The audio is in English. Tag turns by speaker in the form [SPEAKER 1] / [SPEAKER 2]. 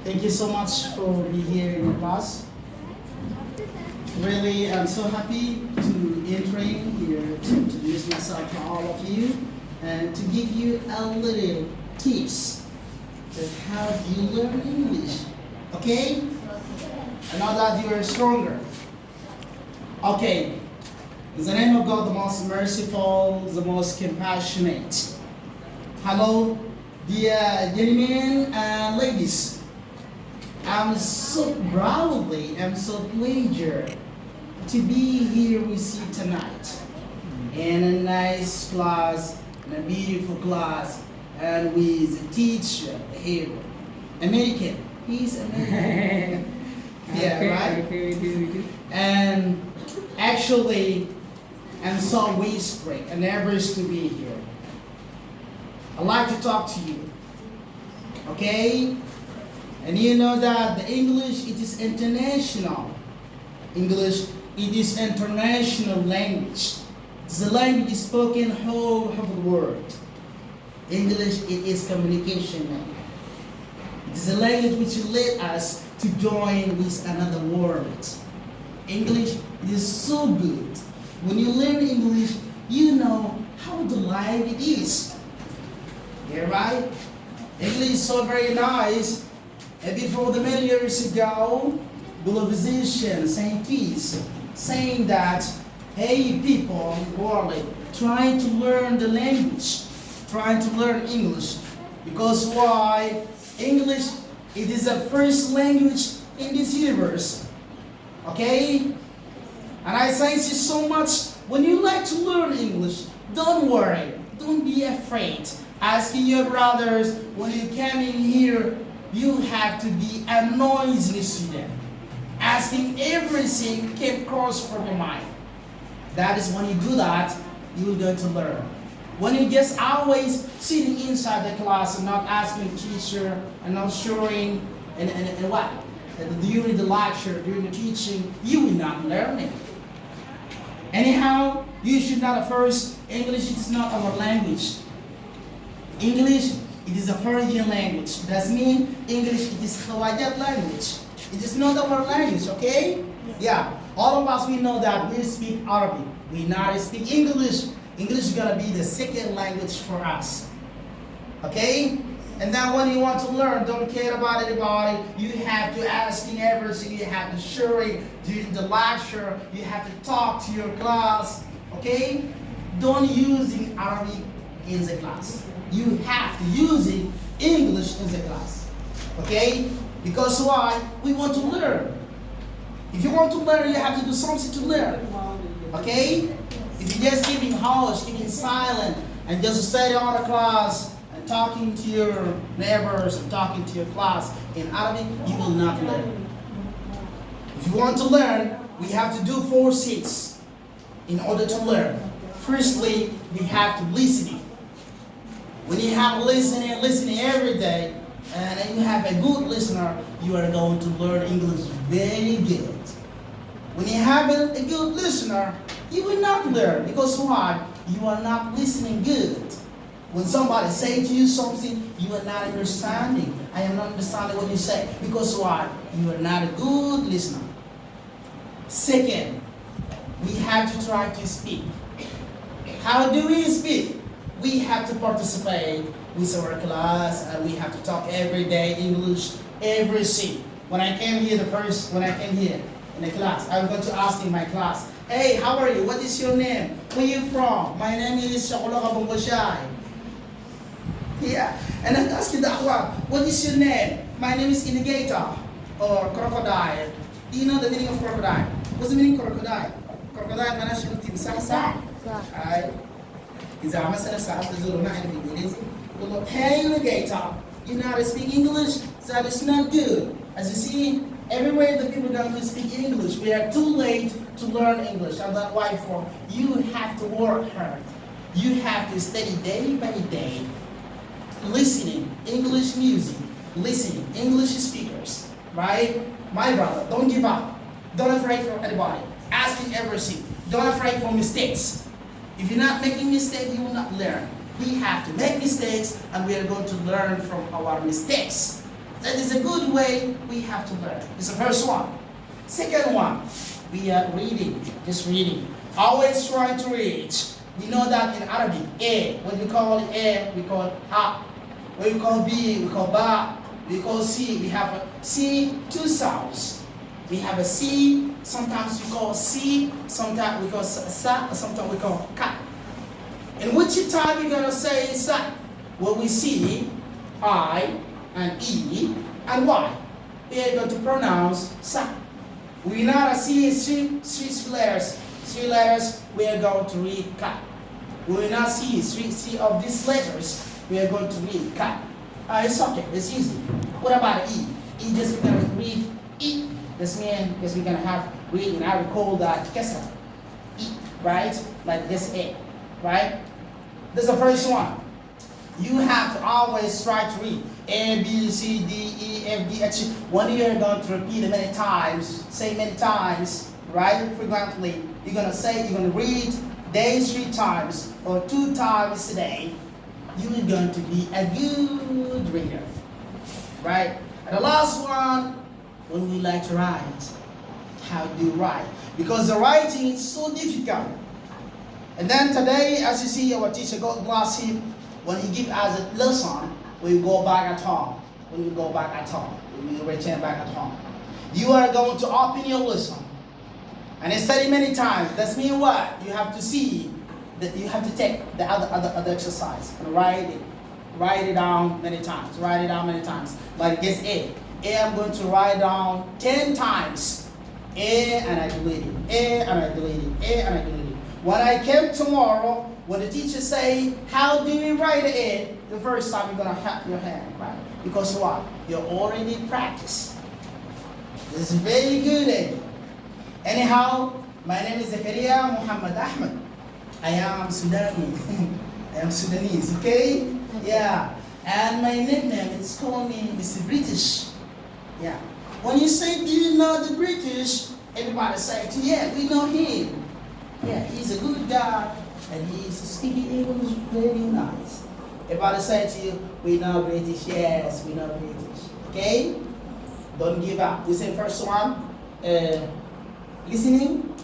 [SPEAKER 1] Thank you so much for being here in the class. Really, I'm so happy to entering here to introduce myself to all of you and to give you a little tips to how you learn English. Okay? And now that you are stronger. Okay. In the name of God, the most merciful, the most compassionate. Hello, dear gentlemen and ladies. I'm so proudly, I'm so pleased to be here with you tonight in a nice class, in a beautiful class, and with a teacher here, American. He's American. Yeah,
[SPEAKER 2] Okay,
[SPEAKER 1] right?
[SPEAKER 2] okay, we do.
[SPEAKER 1] And actually, I'm so great and nervous to be here. I'd like to talk to you. Okay? And you know that the English, it is international. English, it is international language. It's a language spoken all over the world. English, it is communication language. It is a language which will let us to join with another world. English is so good. When you learn English, you know how the life it is. Yeah, right? English is so very nice. And before the many years ago, globalization, scientists, saying that, hey, people in the world, trying to learn the language, trying to learn English. Because why? English, it is the first language in this universe. Okay? And I thank you so much. When you like to learn English, don't worry. Don't be afraid. Asking your brothers, when you come in here, you have to be a noisy student. Asking everything came across from your mind. That is when you do that, you will go to learn. When you just always sitting inside the class and not asking the teacher and not showing and what? And during the lecture, during the teaching, you will not learn it. Anyhow, you should not at first, English is not our language. English, it is a foreign language. That means English, it is Hawaiian language. It is not our language, okay? Yeah, all of us, we know that we speak Arabic. We not speak English. English is gonna be the second language for us, okay? And then when you want to learn, don't care about anybody. You have to ask in everything. You have to show it during the lecture. You have to talk to your class, okay? Don't using Arabic in the class. You have to use it English in the class, okay? Because why? We want to learn. If you want to learn, you have to do something to learn, okay? If you're just keeping hush, keeping silent, and just study on the class and talking to your neighbors and talking to your class in Arabic, you will not learn. If you want to learn, we have to do 4 things in order to learn. Firstly, we have to listen. When you have listening every day, and you have a good listener, you are going to learn English very good. When you have a good listener, you will not learn. Because why? You are not listening good. When somebody say to you something, you are not understanding. I am not understanding what you say. Because why? You are not a good listener. Second, we have to try to speak. How do we speak? We have to participate with our class, and we have to talk every day English, everything. When I came here in the class, I'm going to ask in my class, hey, how are you? What is your name? Where are you from? My name is Shakulaga Bongoshai. Yeah, and I'm asking that one, what is your name? My name is alligator or crocodile. Do you know the meaning of crocodile? What's the meaning of crocodile? Crocodile معناه شنو تمساح صح؟ صح. إذا مثلا سألت زول ما يعرف إنجليزي يقول له hey alligator, you know how to speak English? That is not good. As you see, everywhere the people don't speak English. We are too late to learn English, and that's why for you have to work hard. You have to study day by day, listening English music, listening English speakers, right? My brother, don't give up. Don't afraid for anybody. Asking everything. Don't afraid for mistakes. If you're not making mistakes, you will not learn. We have to make mistakes, and we are going to learn from our mistakes. That is a good way we have to learn. It's the first one. Second one, we are reading, just reading. Always try to read. We know that in Arabic, A, what we call A, we call A. What we call B, we call Ba. We call C, we have a C, two sounds. We have a C, sometimes we call C, sometimes we call Sa, sometimes we call Ka. In which time you're going to say Sa? Well, we see I and E and Y. We are going to pronounce Sa. We not see three letters. Three letters, we are going to read Ka. We will not see three of these letters, we are going to read Ka. It's okay, it's easy. What about E? E, just we're going to read E. This means because we're going to have reading. I recall that Kesra. E, right? Like this A, right? This is the first one. You have to always try to read A, B, C, D, E, F, G, H. When you're going to repeat it many times, say many times, right? Frequently, you're going to read days 3 times or 2 times a day. You are going to be a good reader, right? And the last one, when we like to write, how do you write? Because the writing is so difficult. And then today, as you see, our teacher, God bless him, when he gives us a lesson, we go back at home. When we go back at home, we return back at home. You are going to open your lesson and study many times. That means what? You have to see that you have to take the other exercise and write it down many times. Write it down many times. Like this A. A, I'm going to write down 10 times. A, and I delete it. A, and I delete it. A, and I delete it. When I came tomorrow, when the teacher say, how do you write it? The first time you're going to have your hand, right? Because what? You already practiced. This is very good, Eddie. Anyhow, my name is Zakaria Muhammad Ahmed. I am Sudanese. I am Sudanese, okay? Yeah. And my nickname is called me Mr. British. Yeah. When you say, do you know the British? Everybody say, yeah, we know him. Yeah, he's a good guy. And he's speaking English very nice. Everybody say to you, we know British. Yes, we know British. Okay? Don't give up. We say first one, listening.